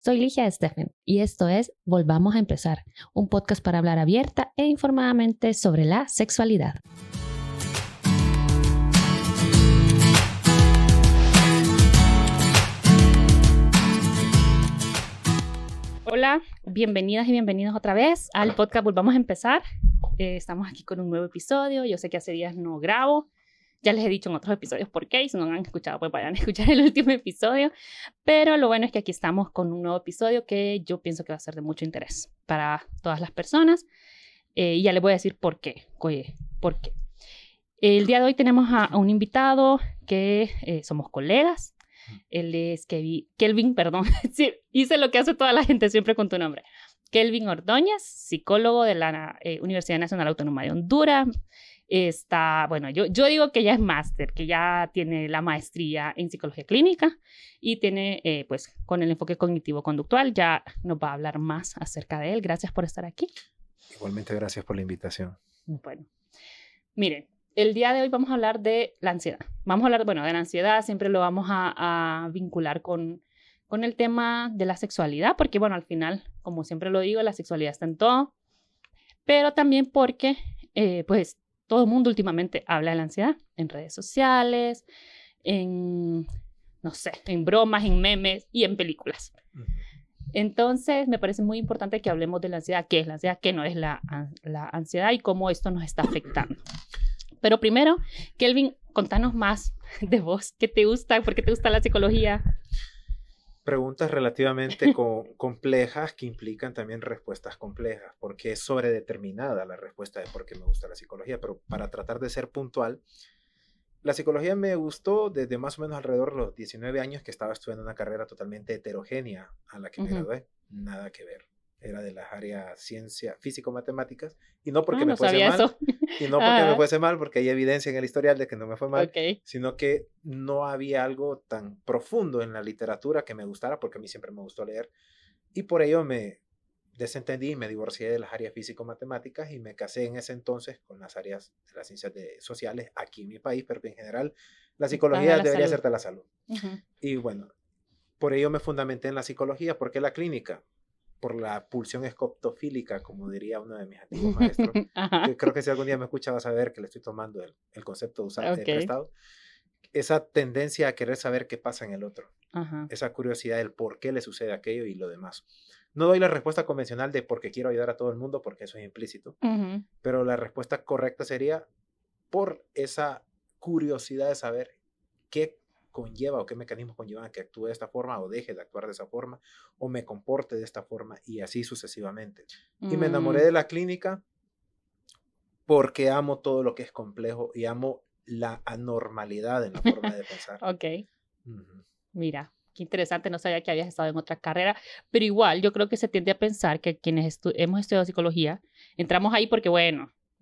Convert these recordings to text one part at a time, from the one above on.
Soy Ligia Steffen y esto es Volvamos a Empezar, un podcast para hablar abierta e informadamente sobre la sexualidad. Hola, bienvenidas y bienvenidos otra vez al podcast Volvamos a Empezar. Estamos aquí con un nuevo episodio. Yo sé que hace días no grabo. Ya les he dicho en otros episodios por qué, y si no han escuchado, pues vayan a escuchar el último episodio. Pero lo bueno es que aquí estamos con un nuevo episodio que yo pienso que va a ser de mucho interés para todas las personas. Y ya les voy a decir por qué. Oye, ¿por qué? El día de hoy tenemos a un invitado que somos colegas. Él es Kelvin, perdón. Sí, hice lo que hace toda la gente siempre con tu nombre. Kelvin Ordóñez, psicólogo de la Universidad Nacional Autónoma de Honduras. Yo digo que ya es máster, que ya tiene la maestría en psicología clínica y tiene, con el enfoque cognitivo-conductual, ya nos va a hablar más acerca de él. Gracias por estar aquí. Igualmente, gracias por la invitación. Bueno, miren, el día de hoy vamos a hablar de la ansiedad. Vamos a hablar, de la ansiedad, siempre lo vamos a vincular con el tema de la sexualidad, porque, al final, como siempre lo digo, la sexualidad está en todo, pero también porque, todo el mundo últimamente habla de la ansiedad en redes sociales, en bromas, en memes y en películas. Entonces, me parece muy importante que hablemos de la ansiedad, qué es la ansiedad, qué no es la ansiedad y cómo esto nos está afectando. Pero primero, Kelvin, contanos más de vos, ¿qué te gusta? ¿Por qué te gusta la psicología? Preguntas relativamente complejas que implican también respuestas complejas, porque es sobredeterminada la respuesta de por qué me gusta la psicología, pero para tratar de ser puntual, la psicología me gustó desde más o menos alrededor de los 19 años que estaba estudiando una carrera totalmente heterogénea a la que me gradué, nada que ver. Era de las áreas ciencia, físico-matemáticas, y no porque me fuese mal, y no porque me fuese mal, porque hay evidencia en el historial de que no me fue mal, sino que no había algo tan profundo en la literatura que me gustara, porque a mí siempre me gustó leer, y por ello me desentendí y me divorcié de las áreas físico-matemáticas y me casé en ese entonces con las áreas de las ciencias sociales aquí en mi país, pero que en general la psicología debería ser de la salud. Y por ello me fundamenté en la psicología. ¿Por qué la clínica? Por la pulsión escoptofílica, como diría uno de mis antiguos maestros. Que creo que si algún día me escucha vas a ver que le estoy tomando el concepto de usar de prestado. Esa tendencia a querer saber qué pasa en el otro. Esa curiosidad del por qué le sucede aquello y lo demás. No doy la respuesta convencional de porque quiero ayudar a todo el mundo, porque eso es implícito. Pero la respuesta correcta sería por esa curiosidad de saber qué conlleva o qué mecanismos conllevan a que actúe de esta forma o deje de actuar de esa forma o me comporte de esta forma y así sucesivamente. Y me enamoré de la clínica porque amo todo lo que es complejo y amo la anormalidad en la forma de pensar. Mira, qué interesante, no sabía que habías estado en otra carrera, pero igual yo creo que se tiende a pensar que quienes hemos estudiado psicología, entramos ahí porque,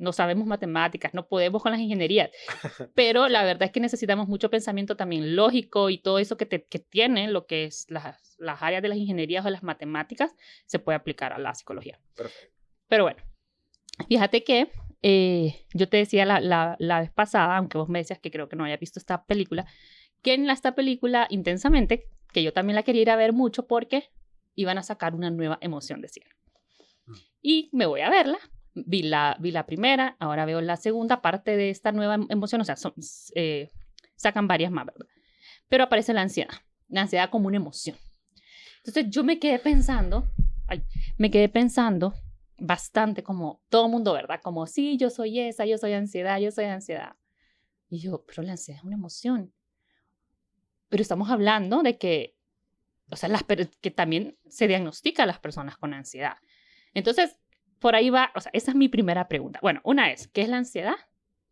no sabemos matemáticas, no podemos con las ingenierías, pero la verdad es que necesitamos mucho pensamiento también lógico y todo eso que tienen lo que es las áreas de las ingenierías o las matemáticas, se puede aplicar a la psicología. Perfecto. Pero fíjate que yo te decía la vez pasada, aunque vos me decías que creo que no había visto esta película, que en esta película, Intensamente, que yo también la quería ir a ver mucho porque iban a sacar una nueva emoción, decían. Y me voy a verla. Vi la primera, ahora veo la segunda parte de esta nueva emoción, o sea, sacan varias más, ¿verdad? Pero aparece la ansiedad como una emoción. Entonces yo me quedé pensando bastante como todo el mundo, ¿verdad? Como, sí, yo soy ansiedad. Y yo, pero la ansiedad es una emoción. Pero estamos hablando de que, que también se diagnostica a las personas con ansiedad. Entonces, por ahí va, esa es mi primera pregunta. Una es, ¿qué es la ansiedad?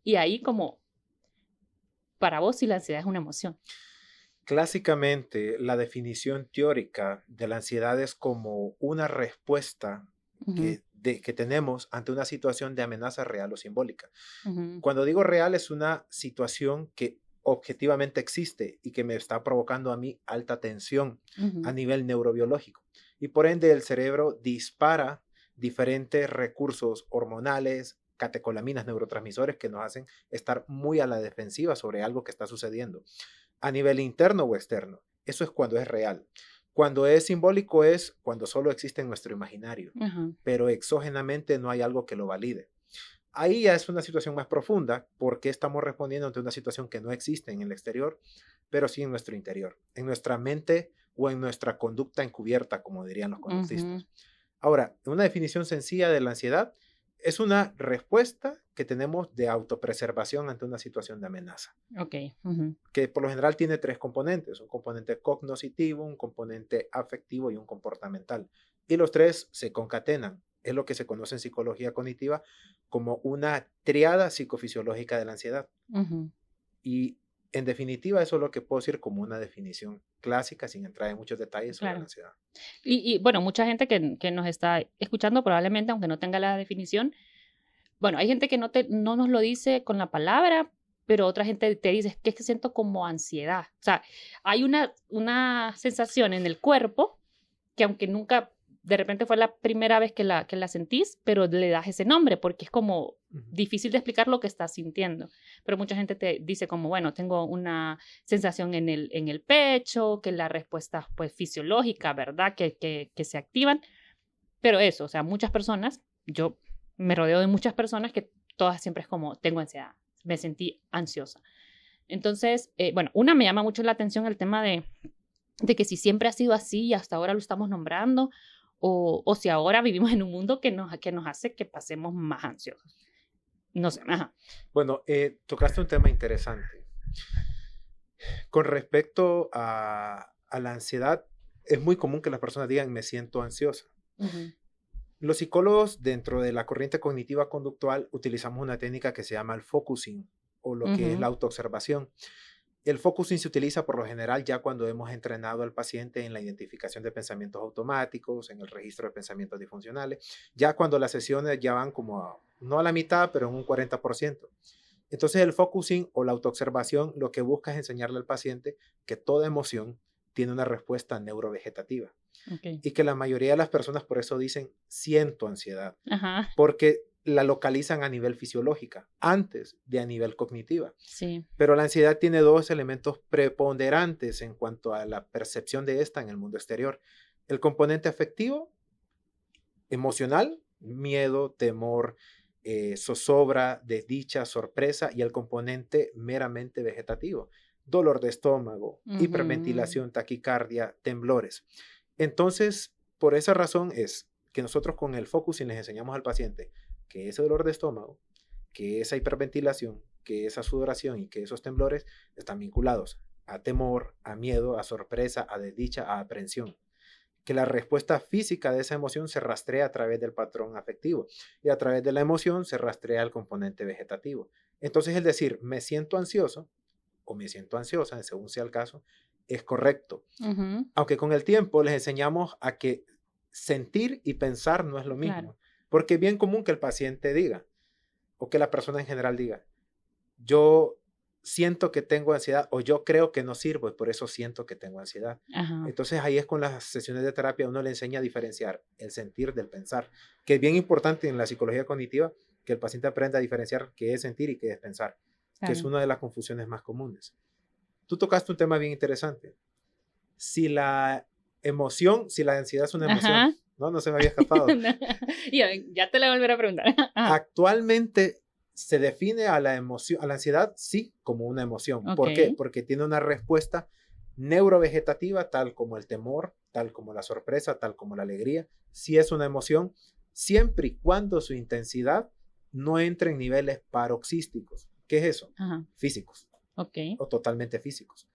Y ahí como, para vos, si la ansiedad es una emoción. Clásicamente, la definición teórica de la ansiedad es como una respuesta que tenemos ante una situación de amenaza real o simbólica. Cuando digo real, es una situación que objetivamente existe y que me está provocando a mí alta tensión a nivel neurobiológico. Y por ende, el cerebro dispara diferentes recursos hormonales, catecolaminas, neurotransmisores que nos hacen estar muy a la defensiva sobre algo que está sucediendo. A nivel interno o externo, eso es cuando es real. Cuando es simbólico es cuando solo existe en nuestro imaginario, Ajá. pero exógenamente no hay algo que lo valide. Ahí ya es una situación más profunda porque estamos respondiendo ante una situación que no existe en el exterior, pero sí en nuestro interior, en nuestra mente o en nuestra conducta encubierta, como dirían los conductistas. Ujú. Ahora, una definición sencilla de la ansiedad es una respuesta que tenemos de autopreservación ante una situación de amenaza, Ok. Ujú. que por lo general tiene tres componentes: un componente cognoscitivo, un componente afectivo y un comportamental. Y los tres se concatenan. Es lo que se conoce en psicología cognitiva como una triada psicofisiológica de la ansiedad. Ujú. Y en definitiva, eso es lo que puedo decir como una definición clásica, sin entrar en muchos detalles sobre la Claro. ansiedad. Bueno, mucha gente que nos está escuchando probablemente, aunque no tenga la definición, bueno, hay gente que no nos lo dice con la palabra, pero otra gente te dice que es que siento como ansiedad. O sea, hay una sensación en el cuerpo que aunque nunca, de repente fue la primera vez que la sentís, pero le das ese nombre porque es como difícil de explicar lo que estás sintiendo. Pero mucha gente te dice como, bueno, tengo una sensación en el pecho, que la respuesta es pues fisiológica, ¿verdad? Que se activan. Pero eso, o sea, muchas personas, yo me rodeo de muchas personas que todas siempre es como, tengo ansiedad, me sentí ansiosa. Entonces, bueno, me llama mucho la atención el tema de que si siempre ha sido así y hasta ahora lo estamos nombrando, o si ahora vivimos en un mundo que nos hace que pasemos más ansiosos. No sé, ajá. Bueno, tocaste un tema interesante. Con respecto a la ansiedad, es muy común que las personas digan me siento ansiosa. Uh-huh. Los psicólogos dentro de la corriente cognitiva conductual utilizamos una técnica que se llama el focusing o lo que es la autoobservación. El focusing se utiliza por lo general ya cuando hemos entrenado al paciente en la identificación de pensamientos automáticos, en el registro de pensamientos disfuncionales, ya cuando las sesiones ya van como no a la mitad, pero en un 40%. Entonces el focusing o la autoobservación lo que busca es enseñarle al paciente que toda emoción tiene una respuesta neurovegetativa. Okay. Y que la mayoría de las personas por eso dicen siento ansiedad, Ajá. porque la localizan a nivel fisiológica antes de a nivel cognitiva. Sí. Pero la ansiedad tiene dos elementos preponderantes en cuanto a la percepción de esta en el mundo exterior: el componente afectivo, emocional, miedo, temor, zozobra, desdicha, sorpresa, y el componente meramente vegetativo: dolor de estómago, hiperventilación, taquicardia, temblores. Entonces, por esa razón es que nosotros con el focusing les enseñamos al paciente que ese dolor de estómago, que esa hiperventilación, que esa sudoración y que esos temblores están vinculados a temor, a miedo, a sorpresa, a desdicha, a aprensión. Que la respuesta física de esa emoción se rastrea a través del patrón afectivo y a través de la emoción se rastrea el componente vegetativo. Entonces, el decir me siento ansioso o me siento ansiosa, según sea el caso, es correcto. Aunque con el tiempo les enseñamos a que sentir y pensar no es lo mismo. Claro. Porque es bien común que el paciente diga, o que la persona en general diga, yo siento que tengo ansiedad, o yo creo que no sirvo y por eso siento que tengo ansiedad. Ajá. Entonces ahí es con las sesiones de terapia uno le enseña a diferenciar el sentir del pensar, que es bien importante en la psicología cognitiva que el paciente aprenda a diferenciar qué es sentir y qué es pensar, claro, que es una de las confusiones más comunes. Tú tocaste un tema bien interesante. Si la ansiedad es una emoción, ajá, no se me había escapado. No, ya te la volveré a preguntar. Ajá. Actualmente se define a la ansiedad, sí, como una emoción. Okay. ¿Por qué? Porque tiene una respuesta neurovegetativa, tal como el temor, tal como la sorpresa, tal como la alegría. Sí es una emoción, siempre y cuando su intensidad no entre en niveles paroxísticos. ¿Qué es eso? Ajá. Físicos. Okay. O totalmente físicos.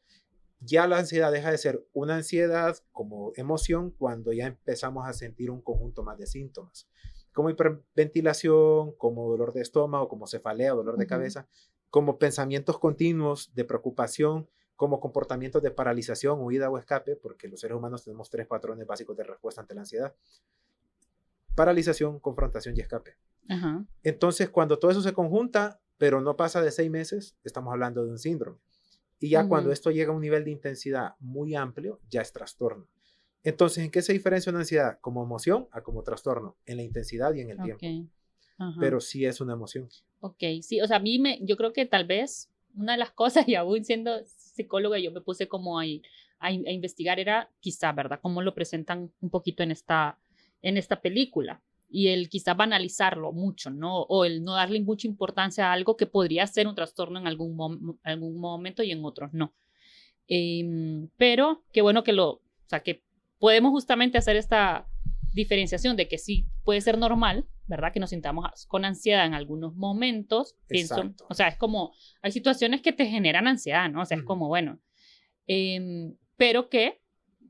Ya la ansiedad deja de ser una ansiedad como emoción cuando ya empezamos a sentir un conjunto más de síntomas, como hiperventilación, como dolor de estómago, como cefalea, dolor de cabeza, como pensamientos continuos de preocupación, como comportamientos de paralización, huida o escape, porque los seres humanos tenemos 3 patrones básicos de respuesta ante la ansiedad: paralización, confrontación y escape. Ajá. Entonces, cuando todo eso se conjunta, pero no pasa de 6 meses, estamos hablando de un síndrome. Y ya cuando esto llega a un nivel de intensidad muy amplio, ya es trastorno. Entonces, ¿en qué se diferencia una ansiedad como emoción a como trastorno? En la intensidad y en el tiempo. Ajá. Pero sí es una emoción. Ok, sí, o sea, yo creo que tal vez una de las cosas, y aún siendo psicóloga, yo me puse como a a investigar era quizá, ¿verdad? Cómo lo presentan un poquito en esta película. Y el quizá banalizarlo mucho, ¿no? O el no darle mucha importancia a algo que podría ser un trastorno en algún momento y en otros no. Pero qué bueno o sea, que podemos justamente hacer esta diferenciación de que sí puede ser normal, ¿verdad? Que nos sintamos con ansiedad en algunos momentos. Pienso, o sea, es como, hay situaciones que te generan ansiedad, ¿no? O sea, es como, bueno, pero que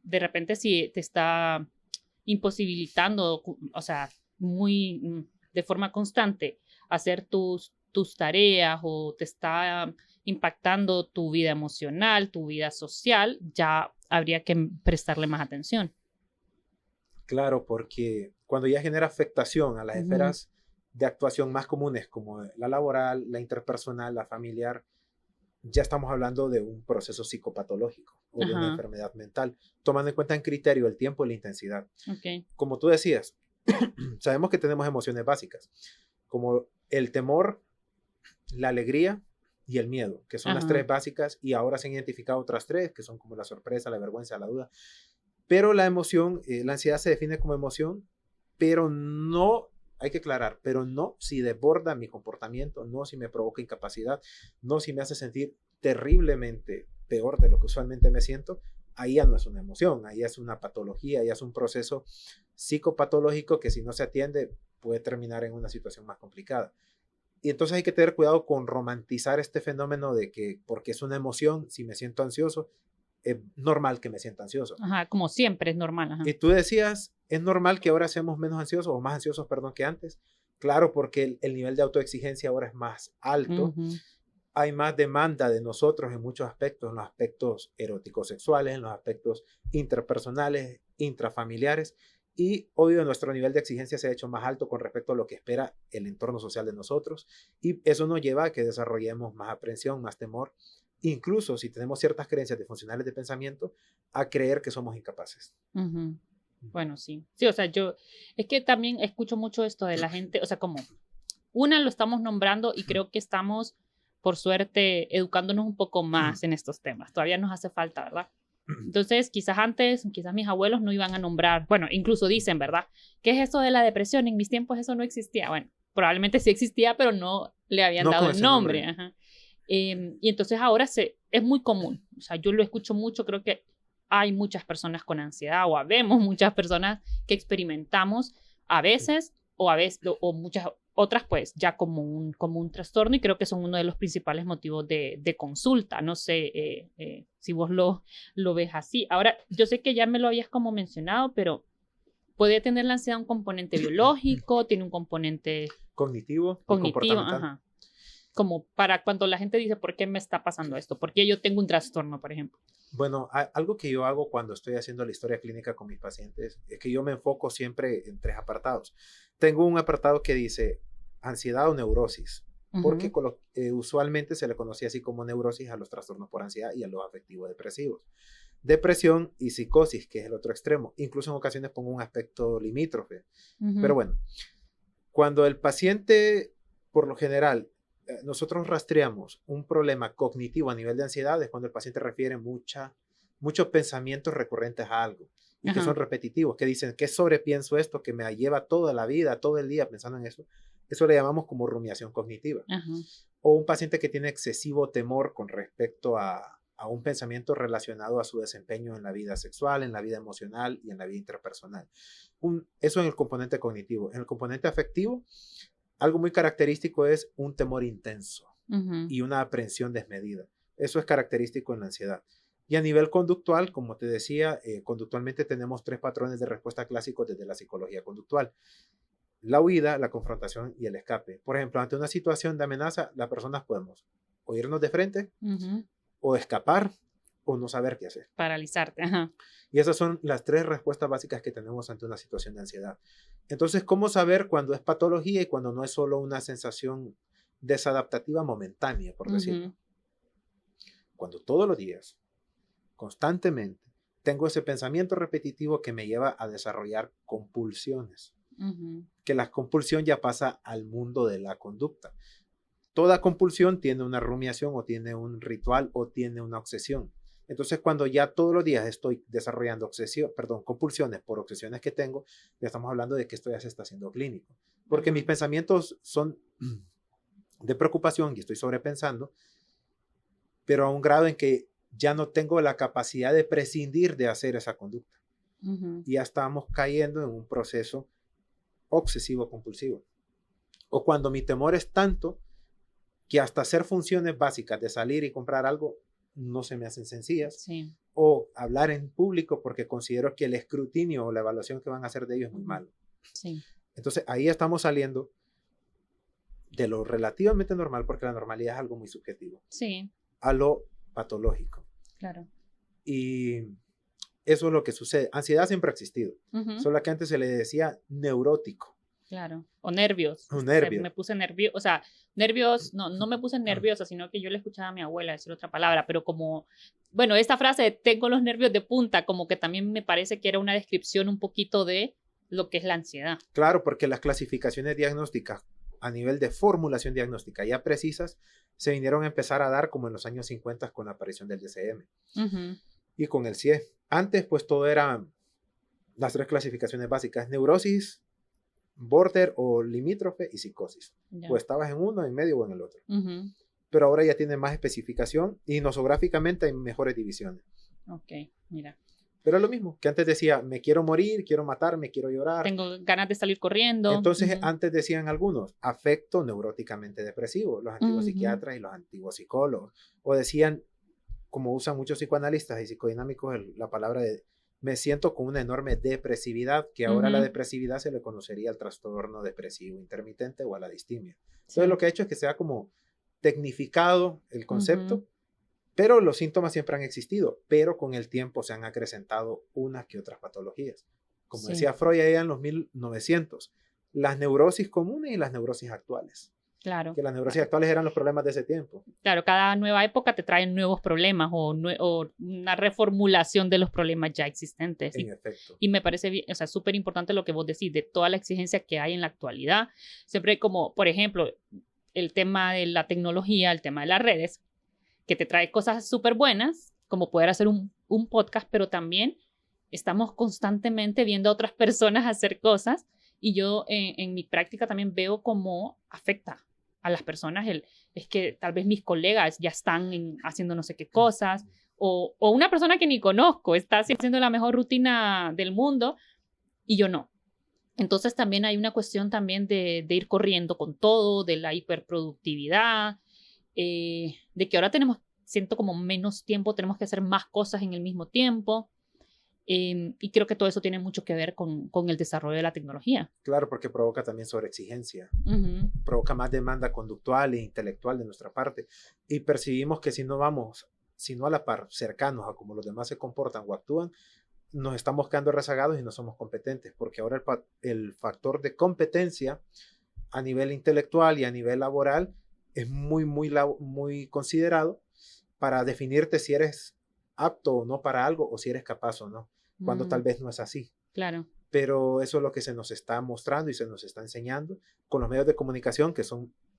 de repente si te está imposibilitando, o sea, de forma constante hacer tus tareas o te está impactando tu vida emocional, tu vida social, ya habría que prestarle más atención. Claro, porque cuando ya genera afectación a las esferas de actuación más comunes como la laboral, la interpersonal, la familiar, ya estamos hablando de un proceso psicopatológico o de una enfermedad mental, tomando en cuenta en criterio el tiempo y la intensidad. Okay. Como tú decías, sabemos que tenemos emociones básicas, como el temor, la alegría y el miedo, que son las tres básicas, y ahora se han identificado otras tres, que son como la sorpresa, la vergüenza, la duda. Pero la emoción, la ansiedad se define como emoción, pero no, hay que aclarar, pero no si desborda mi comportamiento, no si me provoca incapacidad, no si me hace sentir terriblemente peor de lo que usualmente me siento. Ahí ya no es una emoción, ahí es una patología, ahí es un proceso psicopatológico que si no se atiende puede terminar en una situación más complicada. Y entonces hay que tener cuidado con romantizar este fenómeno de que porque es una emoción, si me siento ansioso, es normal que me sienta ansioso. Ajá, como siempre es normal. Ajá. Y tú decías, ¿es normal que ahora seamos menos ansiosos o más ansiosos, perdón, que antes? Claro, porque el nivel de autoexigencia ahora es más alto. Hay más demanda de nosotros en muchos aspectos, en los aspectos eróticos sexuales, en los aspectos interpersonales, intrafamiliares. Y obvio nuestro nivel de exigencia se ha hecho más alto con respecto a lo que espera el entorno social de nosotros. Y eso nos lleva a que desarrollemos más aprensión, más temor. Incluso si tenemos ciertas creencias disfuncionales de pensamiento, a creer que somos incapaces. Bueno, sí. Sí, o sea, es que también escucho mucho esto de la gente, o sea, como lo estamos nombrando y creo que estamos, por suerte, educándonos un poco más en estos temas. Todavía nos hace falta, ¿verdad? Entonces, quizás mis abuelos no iban a nombrar, bueno, incluso dicen, ¿verdad? ¿Qué es eso de la depresión? En mis tiempos eso no existía. Bueno, probablemente sí existía, pero no le habían dado el nombre. Ajá. Y entonces ahora es muy común, o sea, yo lo escucho mucho, creo que hay muchas personas con ansiedad o habemos muchas personas que experimentamos a veces o muchas otras pues ya como un trastorno y creo que son uno de los principales motivos de consulta. No sé si vos lo ves así. Ahora, yo sé que ya me lo habías como mencionado, pero ¿puede tener la ansiedad un componente biológico? ¿Tiene un componente cognitivo y comportamental? Ajá. Como para cuando la gente dice, ¿por qué me está pasando esto? ¿Por qué yo tengo un trastorno, por ejemplo? Bueno, algo que yo hago cuando estoy haciendo la historia clínica con mis pacientes es que yo me enfoco siempre en tres apartados. Tengo un apartado que dice ansiedad o neurosis, porque usualmente se le conocía así como neurosis a los trastornos por ansiedad y a los afectivos depresivos. Depresión y psicosis, que es el otro extremo. Incluso en ocasiones pongo un aspecto limítrofe. Pero bueno, cuando el paciente, por lo general, nosotros rastreamos un problema cognitivo a nivel de ansiedad es cuando el paciente refiere muchos pensamientos recurrentes a algo y que son repetitivos, que dicen que sobrepienso esto, que me lleva toda la vida, todo el día pensando en eso. Eso le llamamos como rumiación cognitiva. O un paciente que tiene excesivo temor con respecto a un pensamiento relacionado a su desempeño en la vida sexual, en la vida emocional y en la vida interpersonal. Eso en el componente cognitivo. En el componente afectivo, algo muy característico es un temor intenso y una aprensión desmedida. Eso es característico en la ansiedad. Y a nivel conductual, como te decía, conductualmente tenemos tres patrones de respuesta clásicos desde la psicología conductual. La huida, la confrontación y el escape. Por ejemplo, ante una situación de amenaza, las personas podemos o irnos de frente, o escapar, o no saber qué hacer. Paralizarte. Y esas son las tres respuestas básicas que tenemos ante una situación de ansiedad. Entonces, ¿cómo saber cuándo es patología y cuándo no es solo una sensación desadaptativa momentánea, por decirlo? Cuando todos los días, constantemente, tengo ese pensamiento repetitivo que me lleva a desarrollar compulsiones. Que la compulsión ya pasa al mundo de la conducta. Toda compulsión tiene una rumiación o tiene un ritual o tiene una obsesión. Entonces, cuando ya todos los días estoy desarrollando compulsiones por obsesiones que tengo, ya estamos hablando de que esto ya se está haciendo clínico. Porque mis pensamientos son de preocupación y estoy sobrepensando, pero a un grado en que ya no tengo la capacidad de prescindir de hacer esa conducta. Y ya estamos cayendo en un proceso obsesivo-compulsivo. O cuando mi temor es tanto que hasta hacer funciones básicas de salir y comprar algo no se me hacen sencillas. Sí. O hablar en público porque considero que el escrutinio o la evaluación que van a hacer de ellos es muy malo. Sí. Entonces ahí estamos saliendo de lo relativamente normal, porque la normalidad es algo muy subjetivo, Sí. a lo patológico. Claro. Y eso es lo que sucede. Ansiedad siempre ha existido, solo que antes se le decía neurótico. Claro. O nervios. O nervios. Me puse nervioso, o sea, nervios, no me puse nerviosa, sino que yo le escuchaba a mi abuela decir otra palabra, pero como, bueno, esta frase de tengo los nervios de punta, como que también me parece que era una descripción un poquito de lo que es la ansiedad. Claro, porque las clasificaciones diagnósticas a nivel de formulación diagnóstica ya precisas se vinieron a empezar a dar como en los años 50 con la aparición del DSM y con el CIE. Antes pues todo era las 3 clasificaciones básicas: neurosis, border o limítrofe y psicosis. O estabas en uno, en medio o en el otro. Pero ahora ya tiene más especificación y nosográficamente hay mejores divisiones. Ok, mira. Pero es lo mismo, que antes decía, me quiero morir, quiero matarme, quiero llorar. Tengo ganas de salir corriendo. Entonces, antes decían algunos, afecto neuróticamente depresivo, los antiguos psiquiatras y los antiguos psicólogos. O decían, como usan muchos psicoanalistas y psicodinámicos, la palabra de me siento con una enorme depresividad, que ahora la depresividad se le conocería al trastorno depresivo intermitente o a la distimia. Entonces, lo que ha hecho es que sea como tecnificado el concepto, pero los síntomas siempre han existido, pero con el tiempo se han acrecentado unas que otras patologías. Como decía Freud allá en los 1900, las neurosis comunes y las neurosis actuales. Claro. Que las neurosis actuales eran los problemas de ese tiempo. Claro, cada nueva época te trae nuevos problemas o una reformulación de los problemas ya existentes. En efecto. Y me parece bien, o sea, súper importante lo que vos decís de toda la exigencia que hay en la actualidad. Siempre como, por ejemplo, el tema de la tecnología, el tema de las redes, que te trae cosas súper buenas, como poder hacer un podcast, pero también estamos constantemente viendo a otras personas hacer cosas y yo en mi práctica también veo cómo afecta a las personas. Es que tal vez mis colegas ya están haciendo no sé qué cosas o una persona que ni conozco está haciendo la mejor rutina del mundo y yo no. Entonces también hay una cuestión también de ir corriendo con todo, de la hiperproductividad, de que ahora siento como menos tiempo, tenemos que hacer más cosas en el mismo tiempo, y creo que todo eso tiene mucho que ver con el desarrollo de la tecnología. Claro, porque provoca también sobreexigencia, provoca más demanda conductual e intelectual de nuestra parte, y percibimos que si no a la par, cercanos a cómo los demás se comportan o actúan, nos estamos quedando rezagados y no somos competentes, porque ahora el factor de competencia a nivel intelectual y a nivel laboral es muy considerado para definirte si eres apto o no para algo o si eres capaz o no, cuando tal vez no es así. Claro. Pero eso es lo que se nos está mostrando y se nos está enseñando con los medios de comunicación, que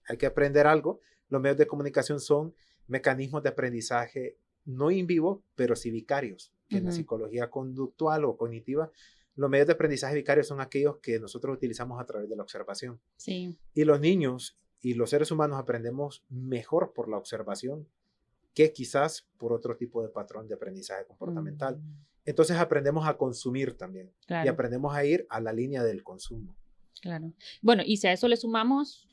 hay que aprender algo. Los medios de comunicación son mecanismos de aprendizaje no in vivo, pero sí vicarios, que en la psicología conductual o cognitiva, los medios de aprendizaje vicarios son aquellos que nosotros utilizamos a través de la observación. Sí. Y los niños y los seres humanos aprendemos mejor por la observación que quizás por otro tipo de patrón de aprendizaje comportamental. Entonces aprendemos a consumir también. Claro. Y aprendemos a ir a la línea del consumo. Claro. Bueno, y si a eso le sumamos,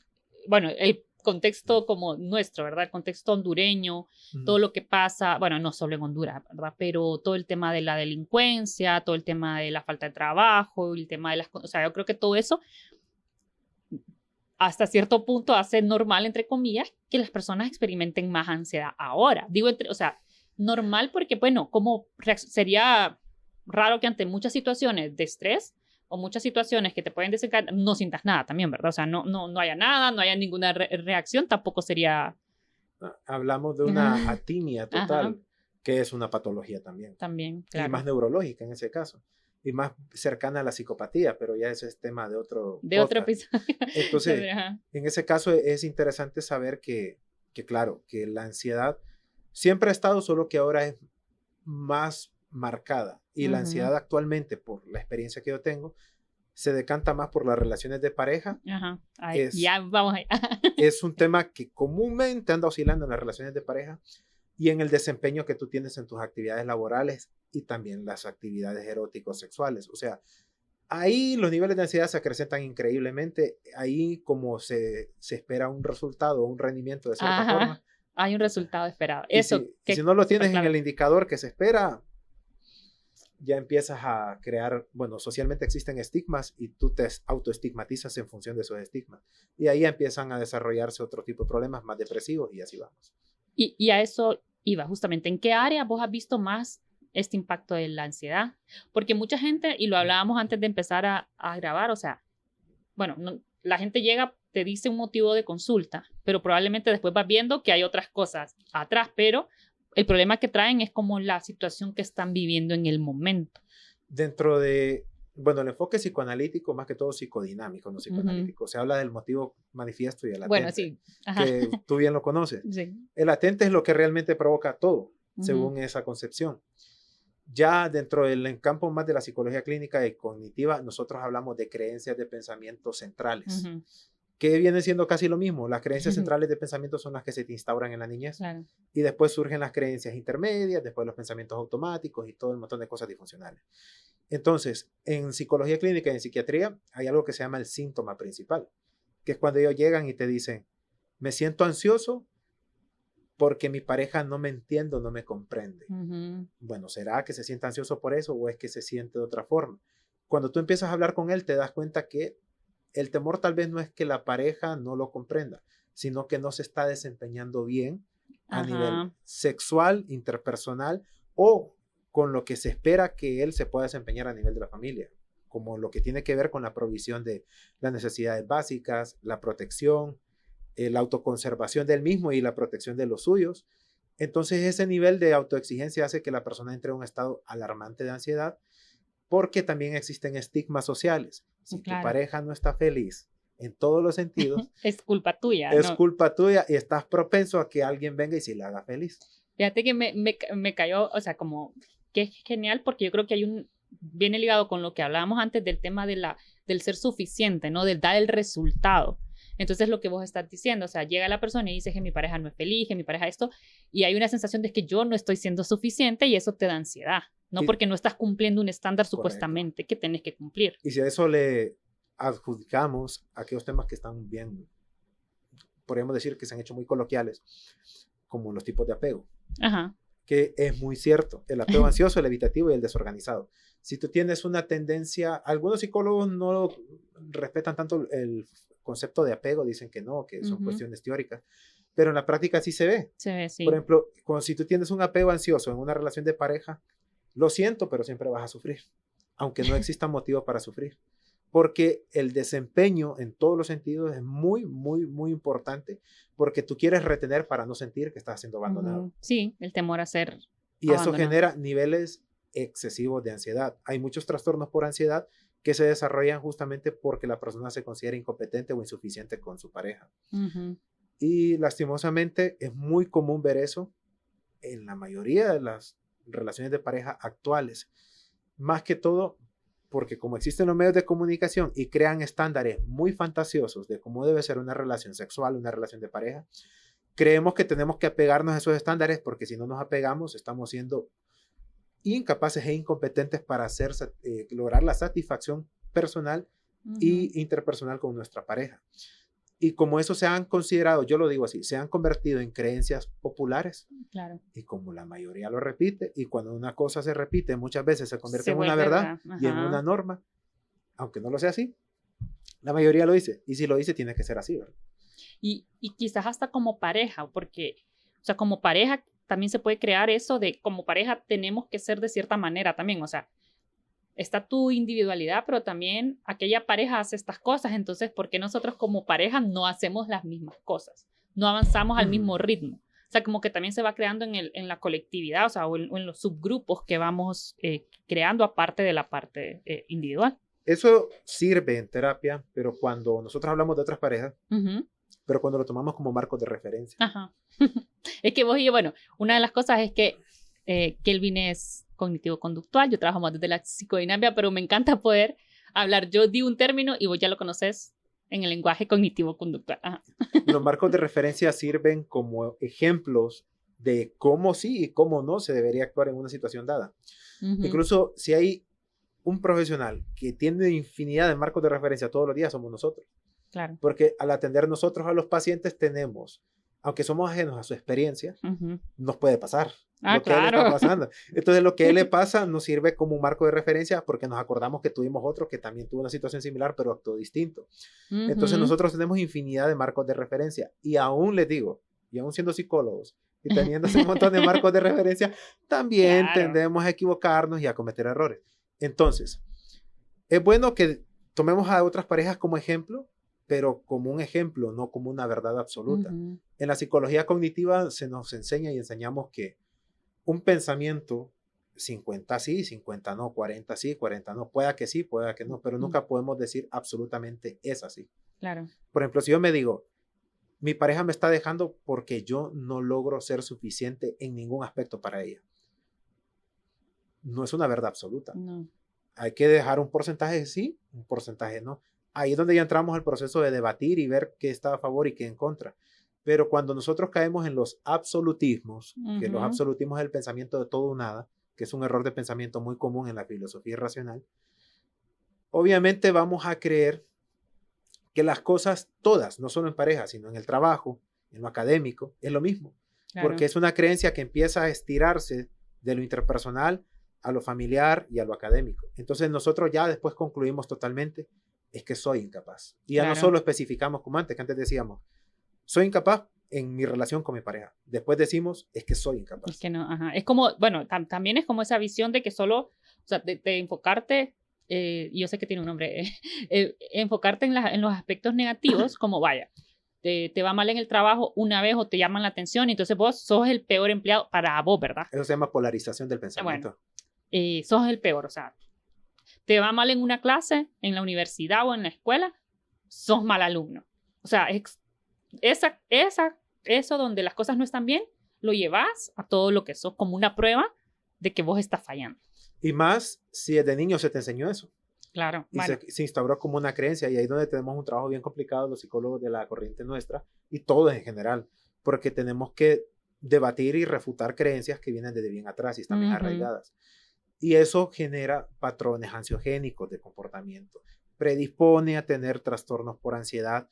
bueno, el contexto como nuestro, ¿verdad? El contexto hondureño, todo lo que pasa, bueno, no solo en Honduras, ¿verdad? Pero todo el tema de la delincuencia, todo el tema de la falta de trabajo, el tema de o sea, yo creo que todo eso hasta cierto punto hace normal, entre comillas, que las personas experimenten más ansiedad ahora. Digo, o sea, normal porque, bueno, como sería raro que ante muchas situaciones de estrés o muchas situaciones que te pueden desencadenar, no sientas nada también, ¿verdad? O sea, no haya nada, no haya ninguna reacción, tampoco sería... Hablamos de una atimia total, que es una patología también. También, claro. Y más neurológica en ese caso. Y más cercana a la psicopatía, pero ya ese es tema de otro episodio. Entonces, en ese caso es interesante saber que claro, que la ansiedad siempre ha estado, solo que ahora es más marcada. Y la ansiedad actualmente, por la experiencia que yo tengo, se decanta más por las relaciones de pareja. Ay, ya vamos ahí. Es un tema que comúnmente anda oscilando en las relaciones de pareja y en el desempeño que tú tienes en tus actividades laborales y también las actividades eróticos sexuales. O sea, ahí los niveles de ansiedad se acrecentan increíblemente. Ahí como se espera un resultado, un rendimiento de cierta forma. Hay un resultado esperado. Eso, si no lo tienes en el indicador que se espera, ya empiezas a crear, bueno, socialmente existen estigmas y tú te autoestigmatizas en función de esos estigmas. Y ahí empiezan a desarrollarse otro tipo de problemas más depresivos y así vamos. Y a eso iba justamente. ¿En qué área vos has visto más este impacto de la ansiedad? Porque mucha gente, y lo hablábamos antes de empezar a grabar, o sea, bueno, la gente llega, te dice un motivo de consulta, pero probablemente después vas viendo que hay otras cosas atrás, pero el problema que traen es como la situación que están viviendo en el momento. Dentro de, bueno, el enfoque psicoanalítico, más que todo psicodinámico, no psicoanalítico, se habla del motivo manifiesto y el latente, bueno, sí. Que tú bien lo conoces. Sí. El latente es lo que realmente provoca todo, según esa concepción. Ya dentro del campo más de la psicología clínica y cognitiva, nosotros hablamos de creencias de pensamiento centrales, que viene siendo casi lo mismo. Las creencias centrales de pensamiento son las que se te instauran en la niñez. Claro. Y después surgen las creencias intermedias, después los pensamientos automáticos y todo el montón de cosas disfuncionales. Entonces, en psicología clínica y en psiquiatría hay algo que se llama el síntoma principal, que es cuando ellos llegan y te dicen, me siento ansioso porque mi pareja no me entiende o no me comprende. Bueno, ¿será que se siente ansioso por eso o es que se siente de otra forma? Cuando tú empiezas a hablar con él, te das cuenta que el temor tal vez no es que la pareja no lo comprenda, sino que no se está desempeñando bien a nivel sexual, interpersonal o con lo que se espera que él se pueda desempeñar a nivel de la familia, como lo que tiene que ver con la provisión de las necesidades básicas, la protección, la autoconservación del mismo y la protección de los suyos. Entonces ese nivel de autoexigencia hace que la persona entre en un estado alarmante de ansiedad, porque también existen estigmas sociales. Si tu pareja no está feliz en todos los sentidos, es culpa tuya. Es culpa tuya y estás propenso a que alguien venga y se la haga feliz. Fíjate que me cayó, o sea, como que es genial porque yo creo que viene ligado con lo que hablábamos antes del tema del ser suficiente, ¿no? Del dar el resultado. Entonces lo que vos estás diciendo, o sea, llega la persona y dice que mi pareja no es feliz, que mi pareja esto, y hay una sensación de que yo no estoy siendo suficiente y eso te da ansiedad, ¿no? Porque no estás cumpliendo un estándar supuestamente que tenés que cumplir. Y si a eso le adjudicamos aquellos temas que están bien, podríamos decir que se han hecho muy coloquiales, como los tipos de apego. Que es muy cierto, el apego ansioso, el evitativo y el desorganizado. Si tú tienes una tendencia, algunos psicólogos no respetan tanto el concepto de apego, dicen que no, que son cuestiones teóricas, pero en la práctica sí se ve. Se ve, sí. Por ejemplo, si tú tienes un apego ansioso en una relación de pareja, lo siento, pero siempre vas a sufrir, aunque no exista motivo para sufrir, porque el desempeño en todos los sentidos es muy, muy, muy importante, porque tú quieres retener para no sentir que estás siendo abandonado. Sí, el temor a ser y abandonado. Eso genera niveles excesivos de ansiedad. Hay muchos trastornos por ansiedad que se desarrollan justamente porque la persona se considera incompetente o insuficiente con su pareja. Y lastimosamente es muy común ver eso en la mayoría de las relaciones de pareja actuales. Más que todo porque como existen los medios de comunicación y crean estándares muy fantasiosos de cómo debe ser una relación sexual, una relación de pareja, creemos que tenemos que apegarnos a esos estándares porque si no nos apegamos estamos siendo incapaces e incompetentes para lograr la satisfacción personal y interpersonal con nuestra pareja. Y como eso se han considerado, yo lo digo así, se han convertido en creencias populares. Claro. Y como la mayoría lo repite, y cuando una cosa se repite, muchas veces se convierte en una verdad y en una norma, aunque no lo sea así, la mayoría lo dice. Y si lo dice, tiene que ser así, ¿verdad? Y quizás hasta como pareja, porque, o sea, como pareja también se puede crear eso de, como pareja tenemos que ser de cierta manera también, o sea, está tu individualidad, pero también aquella pareja hace estas cosas, entonces, ¿por qué nosotros como pareja no hacemos las mismas cosas? No avanzamos al mismo ritmo. O sea, como que también se va creando en la colectividad, o sea, o en los subgrupos que vamos creando aparte de la parte individual. Eso sirve en terapia, pero cuando nosotros hablamos de otras parejas, pero cuando lo tomamos como marco de referencia. Es que vos y yo, bueno, una de las cosas es que Kelvin es cognitivo-conductual, yo trabajo más desde la psicodinámica, pero me encanta poder hablar. Yo di un término y vos ya lo conoces en el lenguaje cognitivo-conductual. Ajá. Los marcos de referencia sirven como ejemplos de cómo sí y cómo no se debería actuar en una situación dada. Incluso si hay un profesional que tiene infinidad de marcos de referencia todos los días, somos nosotros. Claro. Porque al atender nosotros a los pacientes tenemos, aunque somos ajenos a su experiencia, nos puede pasar lo que a él está pasando. Entonces lo que a él le pasa nos sirve como un marco de referencia porque nos acordamos que tuvimos otro que también tuvo una situación similar pero actuó distinto. Entonces nosotros tenemos infinidad de marcos de referencia y aún les digo, y aún siendo psicólogos y teniendo un montón de marcos de referencia, también tendemos a equivocarnos y a cometer errores. Entonces, es bueno que tomemos a otras parejas como ejemplo, pero como un ejemplo, no como una verdad absoluta. En la psicología cognitiva se nos enseña y enseñamos que un pensamiento 50 sí, 50 no, 40 sí, 40 no, pueda que sí, pueda que no, pero nunca podemos decir absolutamente es así. Claro. Por ejemplo, si yo me digo, mi pareja me está dejando porque yo no logro ser suficiente en ningún aspecto para ella. No es una verdad absoluta. No. Hay que dejar un porcentaje sí, un porcentaje no. Ahí es donde ya entramos al proceso de debatir y ver qué está a favor y qué en contra. Pero cuando nosotros caemos en los absolutismos, que los absolutismos es el pensamiento de todo o nada, que es un error de pensamiento muy común en la filosofía irracional, obviamente vamos a creer que las cosas todas, no solo en pareja, sino en el trabajo, en lo académico, es lo mismo. Claro. Porque es una creencia que empieza a estirarse de lo interpersonal a lo familiar y a lo académico. Entonces nosotros ya después concluimos totalmente, es que soy incapaz. Y ya no solo especificamos como antes, que antes decíamos, soy incapaz en mi relación con mi pareja. Después decimos, es que soy incapaz. Es que no, ajá. Es como, bueno, también es como esa visión de que solo, o sea, de enfocarte, yo sé que tiene un nombre, enfocarte en los aspectos negativos, como vaya, te va mal en el trabajo una vez o te llaman la atención, y entonces vos sos el peor empleado para vos, ¿verdad? Eso se llama polarización del pensamiento. Bueno, sos el peor, o sea, te va mal en una clase, en la universidad o en la escuela, sos mal alumno. O sea, eso donde las cosas no están bien, lo llevas a todo lo que sos como una prueba de que vos estás fallando. Y más si desde niño se te enseñó eso. Claro. Y se instauró como una creencia, y ahí es donde tenemos un trabajo bien complicado los psicólogos de la corriente nuestra y todos en general, porque tenemos que debatir y refutar creencias que vienen desde bien atrás y están bien arraigadas. Y eso genera patrones ansiogénicos de comportamiento. Predispone a tener trastornos por ansiedad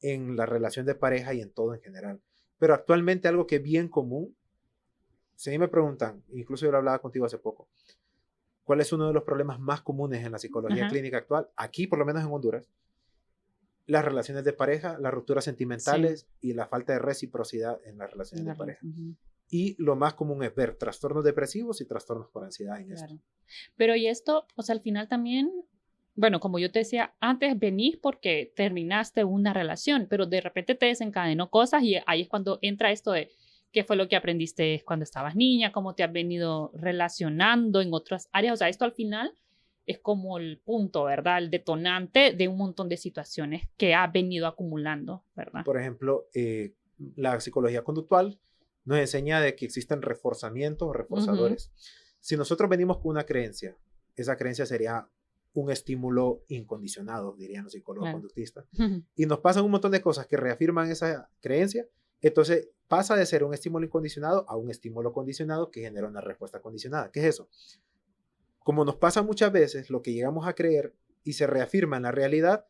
en la relación de pareja y en todo en general. Pero actualmente algo que es bien común, si a mí me preguntan, incluso yo lo hablaba contigo hace poco, ¿cuál es uno de los problemas más comunes en la psicología clínica actual? Aquí, por lo menos en Honduras, las relaciones de pareja, las rupturas sentimentales y la falta de reciprocidad en las relaciones de pareja. Y lo más común es ver trastornos depresivos y trastornos por ansiedad en esto. Pero y esto, o sea, al final también, bueno, como yo te decía, antes venís porque terminaste una relación, pero de repente te desencadenó cosas y ahí es cuando entra esto de qué fue lo que aprendiste cuando estabas niña, cómo te has venido relacionando en otras áreas. O sea, esto al final es como el punto, ¿verdad? El detonante de un montón de situaciones que has venido acumulando, ¿verdad? Por ejemplo, la psicología conductual nos enseña de que existen reforzamientos o reforzadores. Si nosotros venimos con una creencia, esa creencia sería un estímulo incondicionado, dirían los psicólogos conductistas. Y nos pasan un montón de cosas que reafirman esa creencia. Entonces pasa de ser un estímulo incondicionado a un estímulo condicionado que genera una respuesta condicionada. ¿Qué es eso? Como nos pasa muchas veces, lo que llegamos a creer y se reafirma en la realidad,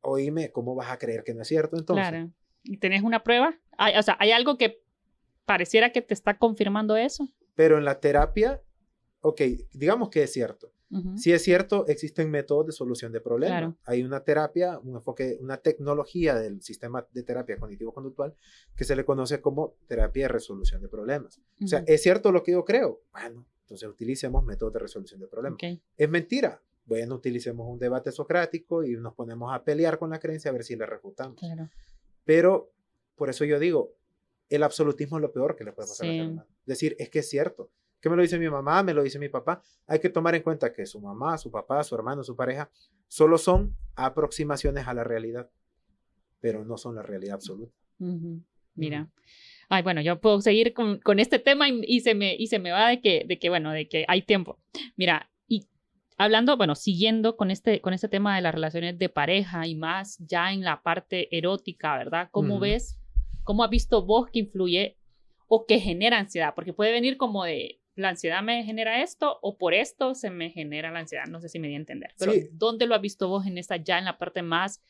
oíme, ¿cómo vas a creer que no es cierto entonces? Claro. ¿Y tenés una prueba? O sea, ¿hay algo que pareciera que te está confirmando eso? Pero en la terapia, ok, digamos que es cierto. Si es cierto, existen métodos de solución de problemas. Claro. Hay una terapia, un enfoque, una tecnología del sistema de terapia cognitivo-conductual que se le conoce como terapia de resolución de problemas. O sea, ¿es cierto lo que yo creo? Bueno, entonces utilicemos métodos de resolución de problemas. Okay. ¿Es mentira? Bueno, utilicemos un debate socrático y nos ponemos a pelear con la creencia a ver si la refutamos. Claro. Pero, por eso yo digo, el absolutismo es lo peor que le puede pasar a la persona. Decir, es que es cierto. Que me lo dice mi mamá, me lo dice mi papá. Hay que tomar en cuenta que su mamá, su papá, su hermano, su pareja, solo son aproximaciones a la realidad, pero no son la realidad absoluta. Mira, Ay, bueno, yo puedo seguir con este tema y se me va de que hay tiempo. Mira, y hablando, bueno, siguiendo con este tema de las relaciones de pareja y más ya en la parte erótica, ¿verdad? ¿Cómo ves, cómo has visto vos que influye o que genera ansiedad? Porque puede venir como de, la ansiedad me genera esto o por esto se me genera la ansiedad. No sé si me di a entender. Pero Sí. ¿dónde lo has visto vos ya en la parte más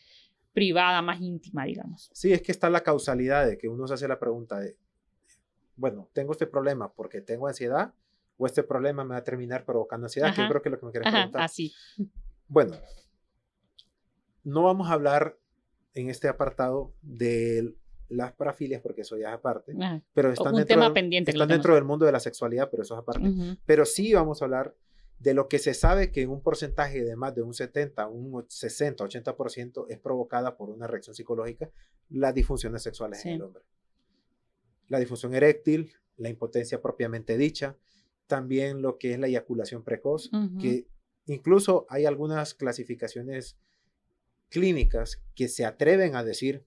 privada, más íntima, digamos? Sí, es que está la causalidad de que uno se hace la pregunta de, bueno, tengo este problema porque tengo ansiedad o este problema me va a terminar provocando ansiedad, que yo creo que es lo que me quieres preguntar. Así. Bueno, no vamos a hablar en este apartado de las parafilias porque eso ya es aparte, pero están dentro del mundo de la sexualidad, pero eso es aparte. Pero sí vamos a hablar de lo que se sabe que en un porcentaje de más de un 70, un 60, 80% es provocada por una reacción psicológica, las disfunciones sexuales en el hombre. La disfunción eréctil, la impotencia propiamente dicha, también lo que es la eyaculación precoz, que incluso hay algunas clasificaciones clínicas que se atreven a decir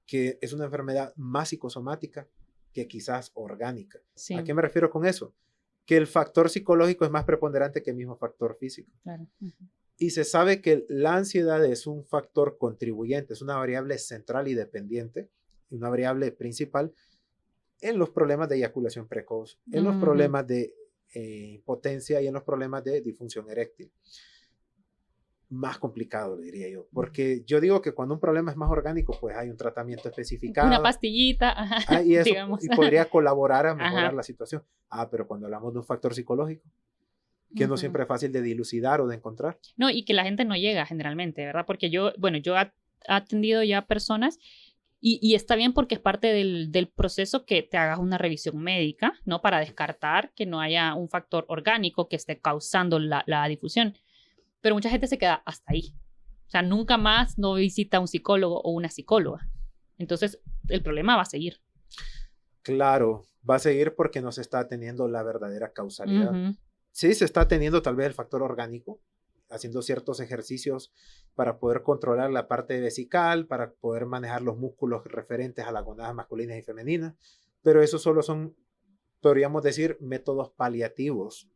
que es una enfermedad más psicosomática que quizás orgánica. Sí. ¿A qué me refiero con eso? Que el factor psicológico es más preponderante que el mismo factor físico. Claro. Y se sabe que la ansiedad es un factor contribuyente, es una variable central y dependiente, una variable principal en los problemas de eyaculación precoz, en los problemas de impotencia y en los problemas de disfunción eréctil. Más complicado, diría yo, porque yo digo que cuando un problema es más orgánico, pues hay un tratamiento especificado. Una pastillita, y eso, digamos. Y podría colaborar a mejorar la situación. Pero cuando hablamos de un factor psicológico, que no siempre es fácil de dilucidar o de encontrar. No, y que la gente no llega generalmente, ¿verdad? Porque yo he atendido ya personas y está bien porque es parte del proceso que te hagas una revisión médica, ¿no? Para descartar que no haya un factor orgánico que esté causando la difusión. Pero mucha gente se queda hasta ahí. O sea, nunca más no visita a un psicólogo o una psicóloga. Entonces, el problema va a seguir. Claro, va a seguir porque no se está teniendo la verdadera causalidad. Sí, se está teniendo tal vez el factor orgánico, haciendo ciertos ejercicios para poder controlar la parte vesical, para poder manejar los músculos referentes a las gonadas masculinas y femeninas, pero esos solo son, podríamos decir, métodos paliativos,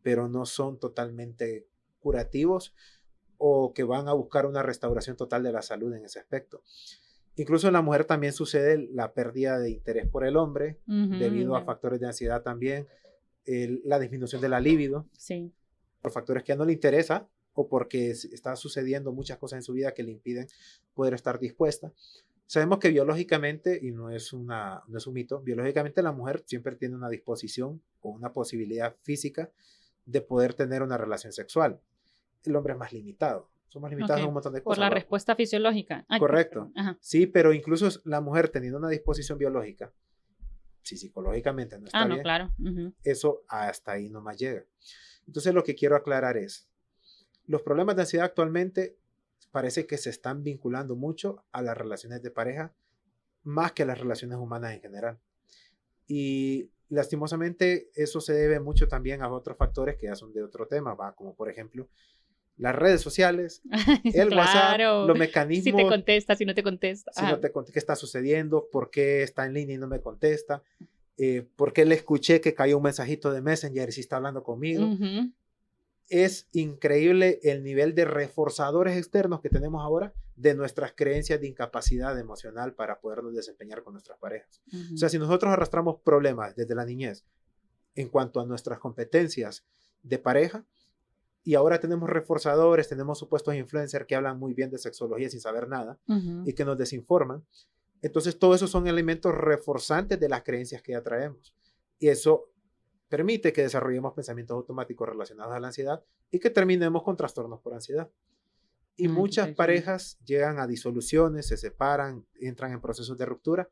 pero no son totalmente curativos o que van a buscar una restauración total de la salud en ese aspecto. Incluso en la mujer también sucede la pérdida de interés por el hombre debido a factores de ansiedad también, la disminución de la libido, por factores que ya no le interesa o porque está sucediendo muchas cosas en su vida que le impiden poder estar dispuesta. Sabemos que biológicamente, y no es un mito, biológicamente la mujer siempre tiene una disposición o una posibilidad física de poder tener una relación sexual. El hombre es más limitado. Somos limitados en un montón de cosas. Por la respuesta fisiológica. Correcto. Sí, pero incluso la mujer teniendo una disposición biológica, si psicológicamente no está bien, claro. Eso hasta ahí nomás llega. Entonces lo que quiero aclarar es, los problemas de ansiedad actualmente parece que se están vinculando mucho a las relaciones de pareja más que a las relaciones humanas en general. Y lastimosamente eso se debe mucho también a otros factores que ya son de otro tema, como por ejemplo las redes sociales, el WhatsApp, los mecanismos. Si te contesta, si no te contesta. ¿Qué está sucediendo? ¿Por qué está en línea y no me contesta? ¿Por qué le escuché que cayó un mensajito de Messenger y si está hablando conmigo? Es increíble el nivel de reforzadores externos que tenemos ahora de nuestras creencias de incapacidad emocional para podernos desempeñar con nuestras parejas. O sea, si nosotros arrastramos problemas desde la niñez en cuanto a nuestras competencias de pareja, y ahora tenemos reforzadores, tenemos supuestos influencers que hablan muy bien de sexología sin saber nada y que nos desinforman. Entonces, todo eso son elementos reforzantes de las creencias que ya traemos. Y eso permite que desarrollemos pensamientos automáticos relacionados a la ansiedad y que terminemos con trastornos por ansiedad. Y muchas parejas llegan a disoluciones, se separan, entran en procesos de ruptura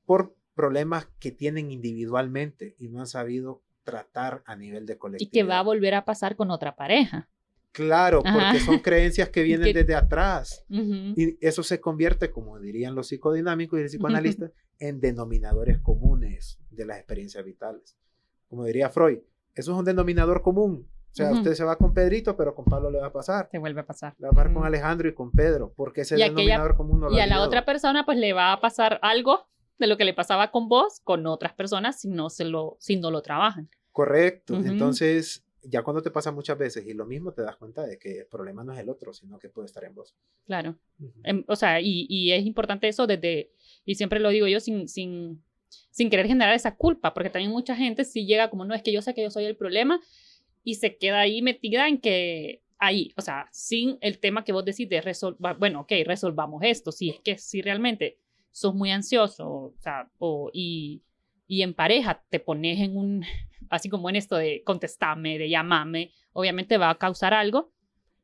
por problemas que tienen individualmente y no han sabido tratar a nivel de colectividad. Y que va a volver a pasar con otra pareja. Claro, porque son creencias que vienen desde atrás. Y eso se convierte, como dirían los psicodinámicos y los psicoanalistas, en denominadores comunes de las experiencias vitales. Como diría Freud, eso es un denominador común. O sea, usted se va con Pedrito, pero con Pablo le va a pasar. Se vuelve a pasar. Le va a pasar con Alejandro y con Pedro, porque ese denominador común no lo y a la otra persona pues le va a pasar algo de lo que le pasaba con vos, con otras personas, si no lo trabajan. Correcto. Ujú. Entonces, ya cuando te pasa muchas veces y lo mismo, te das cuenta de que el problema no es el otro, sino que puede estar en vos. Claro. Ujú. O sea, y es importante eso y siempre lo digo yo, sin querer generar esa culpa, porque también mucha gente sí llega como, no, es que yo sé que yo soy el problema, y se queda ahí metida en que ahí, o sea, sin el tema que vos decís de resolver, bueno, ok, resolvamos esto, si es que si realmente sos muy ansioso, o sea, y en pareja te pones en así como en esto de contestarme, de llamarme, obviamente va a causar algo,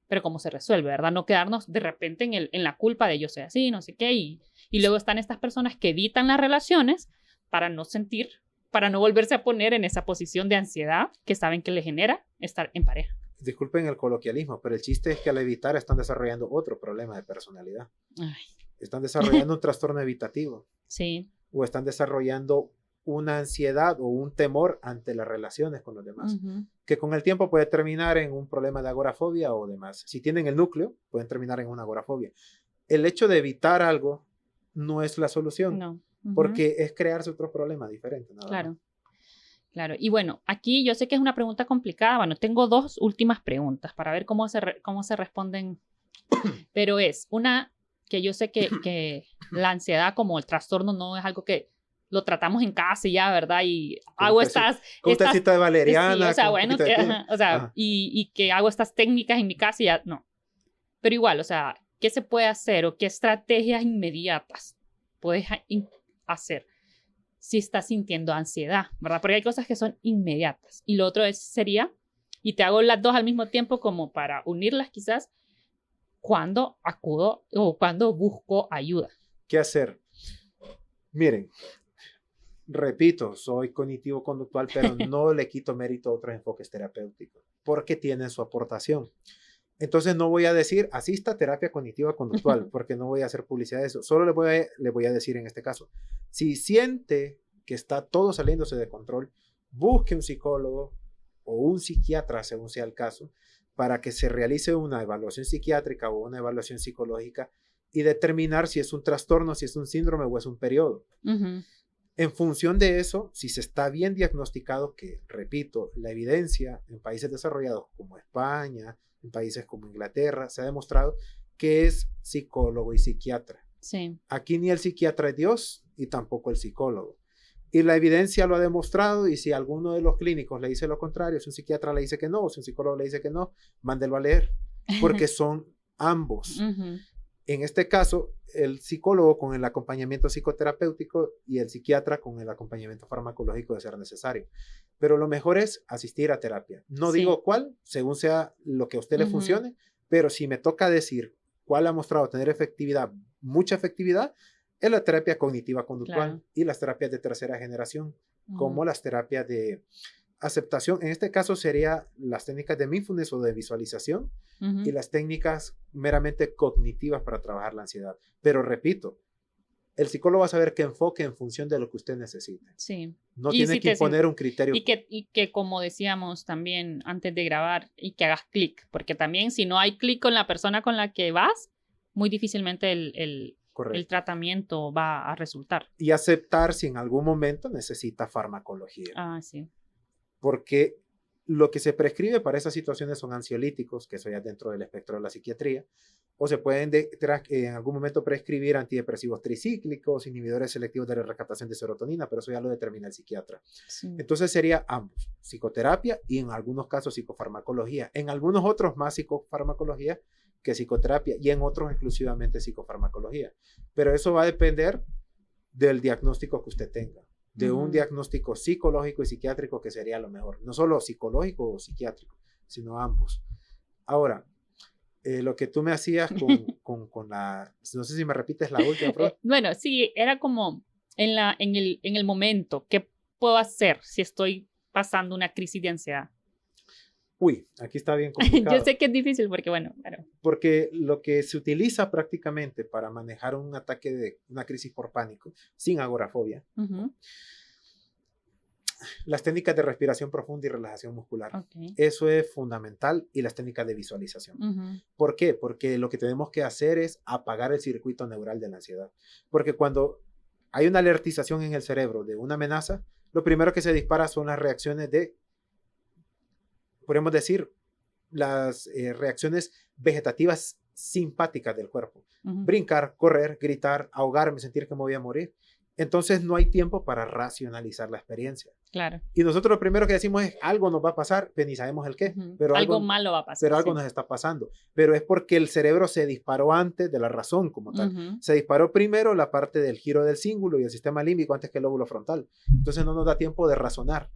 pero cómo se resuelve, ¿verdad? No quedarnos de repente en la culpa de yo soy así, no sé qué, y luego están estas personas que evitan las relaciones para no volverse a poner en esa posición de ansiedad que saben que le genera estar en pareja. Disculpen el coloquialismo, pero el chiste es que al evitar están desarrollando otro problema de personalidad. Ay. Están desarrollando un trastorno evitativo. Sí. O están desarrollando una ansiedad o un temor ante las relaciones con los demás, que con el tiempo puede terminar en un problema de agorafobia o demás. Si tienen el núcleo, pueden terminar en una agorafobia. El hecho de evitar algo no es la solución, No. porque es crearse otro problema diferente. Nada Claro. más. Claro. Y bueno, aquí yo sé que es una pregunta complicada. Bueno, tengo 2 últimas preguntas para ver cómo se responden. Pero es una que yo sé que la ansiedad como el trastorno no es algo que lo tratamos en casa y ya, ¿verdad? Y hago estas... Con un tecito de valeriana. Sí, o sea, con bueno, un poquito de o sea, Ajá. y que hago estas técnicas en mi casa y ya, no. Pero igual, o sea, ¿qué se puede hacer o qué estrategias inmediatas puedes hacer si estás sintiendo ansiedad, ¿verdad? Porque hay cosas que son inmediatas. Y lo otro sería, y te hago las 2 al mismo tiempo como para unirlas quizás, cuando acudo o cuando busco ayuda. ¿Qué hacer? Miren, repito, soy cognitivo-conductual, pero no le quito mérito a otros enfoques terapéuticos, porque tienen su aportación. Entonces no voy a decir, asista a terapia cognitiva-conductual, porque no voy a hacer publicidad de eso. Solo le voy a decir en este caso, si siente que está todo saliéndose de control, busque un psicólogo o un psiquiatra, según sea el caso, para que se realice una evaluación psiquiátrica o una evaluación psicológica y determinar si es un trastorno, si es un síndrome o es un periodo. En función de eso, si se está bien diagnosticado, que repito, la evidencia en países desarrollados como España, en países como Inglaterra, se ha demostrado que es psicólogo y psiquiatra. Sí. Aquí ni el psiquiatra es Dios y tampoco el psicólogo. Y la evidencia lo ha demostrado, y si alguno de los clínicos le dice lo contrario, si un psiquiatra le dice que no, o si un psicólogo le dice que no, mándelo a leer, porque son ambos. En este caso, el psicólogo con el acompañamiento psicoterapéutico y el psiquiatra con el acompañamiento farmacológico de ser necesario. Pero lo mejor es asistir a terapia. No digo cuál, según sea lo que a usted le funcione, pero si me toca decir cuál ha mostrado tener efectividad, mucha efectividad, es la terapia cognitiva conductual y las terapias de tercera generación, como las terapias de aceptación. En este caso sería las técnicas de mindfulness o de visualización y las técnicas meramente cognitivas para trabajar la ansiedad. Pero repito, el psicólogo va a saber qué enfoque en función de lo que usted necesite. Sí. No tiene que imponer un criterio. Y que como decíamos también antes de grabar, y que hagas clic, porque también si no hay clic con la persona con la que vas, muy difícilmente el tratamiento va a resultar. Y aceptar si en algún momento necesita farmacología. Ah, sí. Porque lo que se prescribe para esas situaciones son ansiolíticos, que eso ya es dentro del espectro de la psiquiatría, o se pueden en algún momento prescribir antidepresivos tricíclicos, inhibidores selectivos de la recaptación de serotonina, pero eso ya lo determina el psiquiatra. Sí. Entonces sería ambos, psicoterapia y en algunos casos psicofarmacología, en algunos otros más psicofarmacología que psicoterapia y en otros exclusivamente psicofarmacología. Pero eso va a depender del diagnóstico que usted tenga, de un diagnóstico psicológico y psiquiátrico que sería lo mejor. No solo psicológico o psiquiátrico, sino ambos. Ahora, lo que tú me hacías con la... No sé si me repites la última. Bueno, sí, era como en el momento, ¿qué puedo hacer si estoy pasando una crisis de ansiedad? Uy, aquí está bien complicado. Yo sé que es difícil porque, bueno, claro. Porque lo que se utiliza prácticamente para manejar un ataque de una crisis por pánico, sin agorafobia, las técnicas de respiración profunda y relajación muscular. Eso es fundamental, y las técnicas de visualización. ¿Por qué? Porque lo que tenemos que hacer es apagar el circuito neural de la ansiedad. Porque cuando hay una alertización en el cerebro de una amenaza, lo primero que se dispara son las reacciones podemos decir, las reacciones vegetativas simpáticas del cuerpo. Brincar, correr, gritar, ahogarme, sentir que me voy a morir. Entonces no hay tiempo para racionalizar la experiencia. Claro. Y nosotros lo primero que decimos es, algo nos va a pasar, pero ni sabemos el qué. Pero algo malo va a pasar. Pero algo nos está pasando. Pero es porque el cerebro se disparó antes de la razón como tal. Se disparó primero la parte del giro del cíngulo y el sistema límbico antes que el lóbulo frontal. Entonces no nos da tiempo de razonar.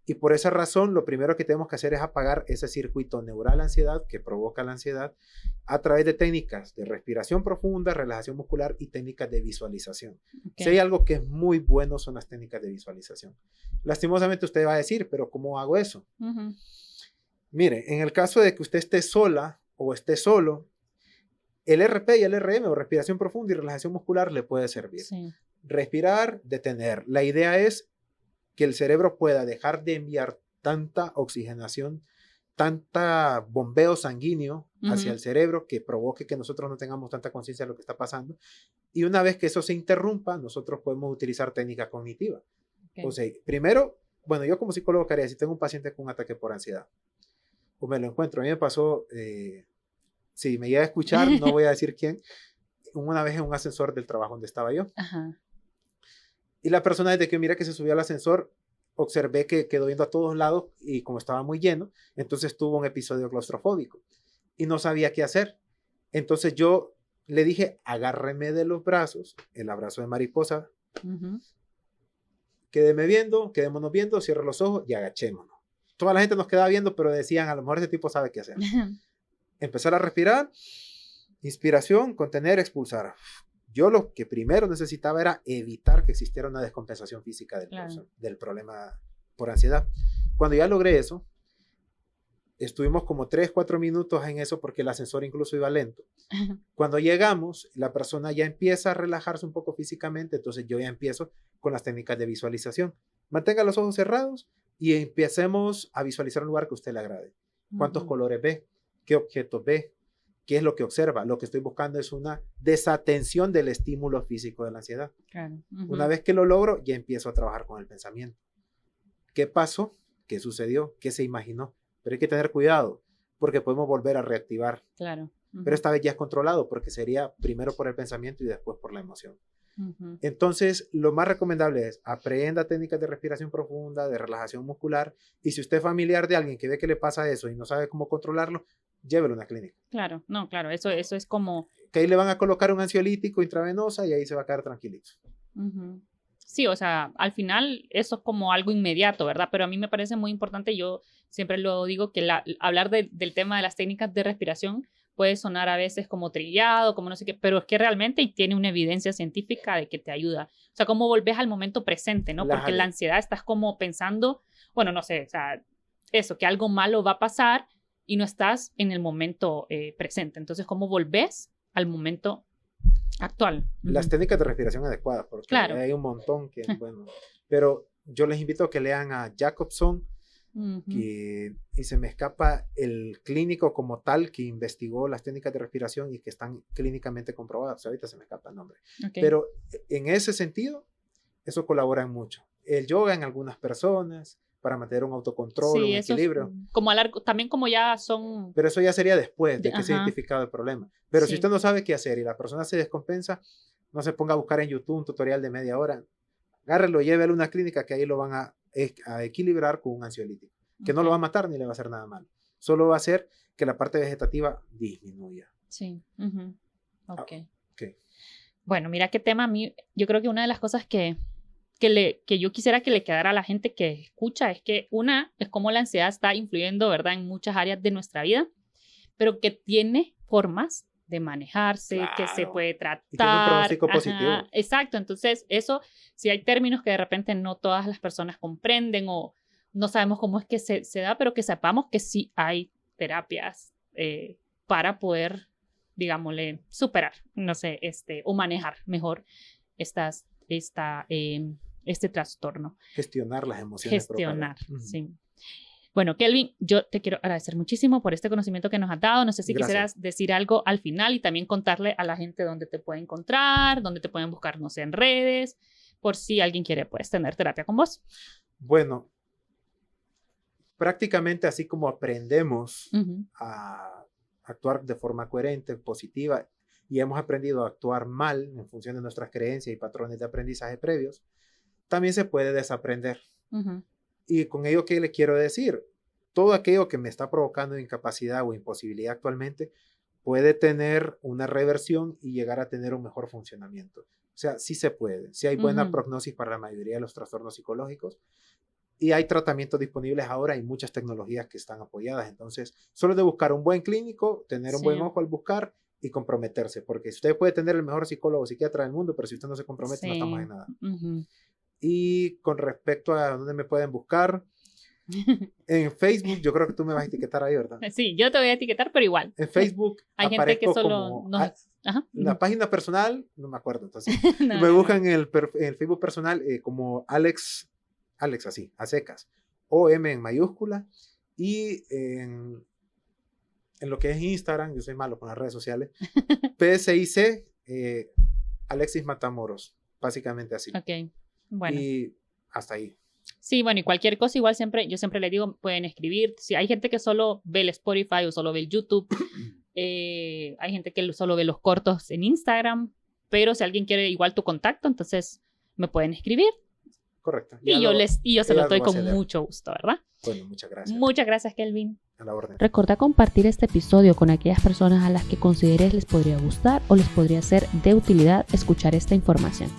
Y por esa razón, lo primero que tenemos que hacer es apagar ese circuito neural ansiedad que provoca la ansiedad a través de técnicas de respiración profunda, relajación muscular y técnicas de visualización. Si hay algo que es muy bueno son las técnicas de visualización. Lastimosamente usted va a decir, pero ¿cómo hago eso? Mire, en el caso de que usted esté sola o esté solo, el RP y el RM o respiración profunda y relajación muscular le puede servir. Sí. Respirar, detener. La idea es que el cerebro pueda dejar de enviar tanta oxigenación, tanta bombeo sanguíneo hacia el cerebro que provoque que nosotros no tengamos tanta conciencia de lo que está pasando. Y una vez que eso se interrumpa, nosotros podemos utilizar técnica cognitiva. O sea, primero, bueno, yo como psicólogo, ¿qué haría? Si tengo un paciente con un ataque por ansiedad, o me lo encuentro, a mí me pasó, si me llega a escuchar, no voy a decir quién, una vez en un ascensor del trabajo donde estaba yo. Y la persona, desde que mira que se subió al ascensor, observé que quedó viendo a todos lados y como estaba muy lleno, entonces tuvo un episodio claustrofóbico y no sabía qué hacer. Entonces yo le dije, agárreme de los brazos, el abrazo de mariposa, quedémonos viendo, cierre los ojos y agachémonos. Toda la gente nos quedaba viendo, pero decían, a lo mejor ese tipo sabe qué hacer. Empezar a respirar, inspiración, contener, expulsar. Yo lo que primero necesitaba era evitar que existiera una descompensación física del problema por ansiedad. Cuando ya logré eso, estuvimos como 3-4 minutos en eso porque el ascensor incluso iba lento. Cuando llegamos, la persona ya empieza a relajarse un poco físicamente, entonces yo ya empiezo con las técnicas de visualización. Mantenga los ojos cerrados y empecemos a visualizar un lugar que a usted le agrade. ¿Cuántos colores ve? ¿Qué objetos ve? ¿Qué es lo que observa? Lo que estoy buscando es una desatención del estímulo físico de la ansiedad. Claro. Una vez que lo logro, ya empiezo a trabajar con el pensamiento. ¿Qué pasó? ¿Qué sucedió? ¿Qué se imaginó? Pero hay que tener cuidado, porque podemos volver a reactivar. Claro. Pero esta vez ya es controlado, porque sería primero por el pensamiento y después por la emoción. Entonces, lo más recomendable es aprenda técnicas de respiración profunda, de relajación muscular, y si usted es familiar de alguien que ve que le pasa eso y no sabe cómo controlarlo, llévelo a una clínica. Claro, no, claro, eso es como... Que ahí le van a colocar un ansiolítico intravenosa y ahí se va a quedar tranquilito. Sí, o sea, al final eso es como algo inmediato, ¿verdad? Pero a mí me parece muy importante, yo siempre lo digo, que hablar del tema de las técnicas de respiración puede sonar a veces como trillado, como no sé qué, pero es que realmente tiene una evidencia científica de que te ayuda. O sea, cómo volvés al momento presente, ¿no? Porque la ansiedad estás como pensando, bueno, no sé, o sea, eso, que algo malo va a pasar y no estás en el momento presente. Entonces, ¿cómo volvés al momento actual? Las técnicas de respiración adecuadas, porque hay un montón que, bueno, pero yo les invito a que lean a Jacobson, y se me escapa el clínico como tal que investigó las técnicas de respiración y que están clínicamente comprobadas. Ahorita se me escapa el nombre. Pero en ese sentido, eso colabora mucho. El yoga en algunas personas, para mantener un autocontrol, un equilibrio. Como a largo, también como ya son... Pero eso ya sería después de que se ha identificado el problema. Pero si usted no sabe qué hacer y la persona se descompensa, no se ponga a buscar en YouTube un tutorial de media hora. Agárrelo, llévelo a una clínica que ahí lo van a equilibrar con un ansiolítico. Que no lo va a matar ni le va a hacer nada mal. Solo va a hacer que la parte vegetativa disminuya. Sí. Bueno, mira qué tema a mí... Yo creo que una de las cosas que yo quisiera que le quedara a la gente que escucha es que es como la ansiedad está influyendo, ¿verdad?, en muchas áreas de nuestra vida, pero que tiene formas de manejarse, que se puede tratar. Y tiene un pronóstico positivo. Exacto, entonces eso, si hay términos que de repente no todas las personas comprenden o no sabemos cómo es que se da, pero que sepamos que sí hay terapias para poder, digámosle, superar, no sé, o manejar mejor este trastorno. Gestionar las emociones. Gestionar, sí. Bueno, Kelvin, yo te quiero agradecer muchísimo por este conocimiento que nos has dado. No sé si quisieras decir algo al final y también contarle a la gente dónde te puede encontrar, dónde te pueden buscar, no sé, en redes, por si alguien quiere, pues, tener terapia con vos. Bueno, prácticamente así como aprendemos a actuar de forma coherente, positiva, y hemos aprendido a actuar mal en función de nuestras creencias y patrones de aprendizaje previos, también se puede desaprender. Y con ello, ¿qué le quiero decir? Todo aquello que me está provocando incapacidad o imposibilidad actualmente puede tener una reversión y llegar a tener un mejor funcionamiento. O sea, sí se puede. Sí hay buena prognosis para la mayoría de los trastornos psicológicos y hay tratamientos disponibles ahora y muchas tecnologías que están apoyadas. Entonces, solo es de buscar un buen clínico, tener un buen ojo al buscar y comprometerse, porque usted puede tener el mejor psicólogo o psiquiatra del mundo, pero si usted no se compromete, no estamos en nada. Y con respecto a dónde me pueden buscar, en Facebook, yo creo que tú me vas a etiquetar ahí, ¿verdad? Sí, yo te voy a etiquetar, pero igual. En Facebook hay gente que solo la página personal, no me acuerdo, entonces me buscan en el Facebook personal como Alex así, a secas, OM en mayúscula, y en lo que es Instagram, yo soy malo con las redes sociales, PSIC, Alexis Matamoros, básicamente así. Ok, bueno. Y hasta ahí. Sí, bueno, y cualquier cosa, igual yo siempre le digo, pueden escribir. Si hay gente que solo ve el Spotify o solo ve el YouTube, hay gente que solo ve los cortos en Instagram, pero si alguien quiere igual tu contacto, entonces me pueden escribir. Correcto. Y yo se los doy con mucho gusto, ¿verdad? Bueno, muchas gracias. Muchas gracias, Kelvin. A la orden. Recuerda compartir este episodio con aquellas personas a las que consideres les podría gustar o les podría ser de utilidad escuchar esta información.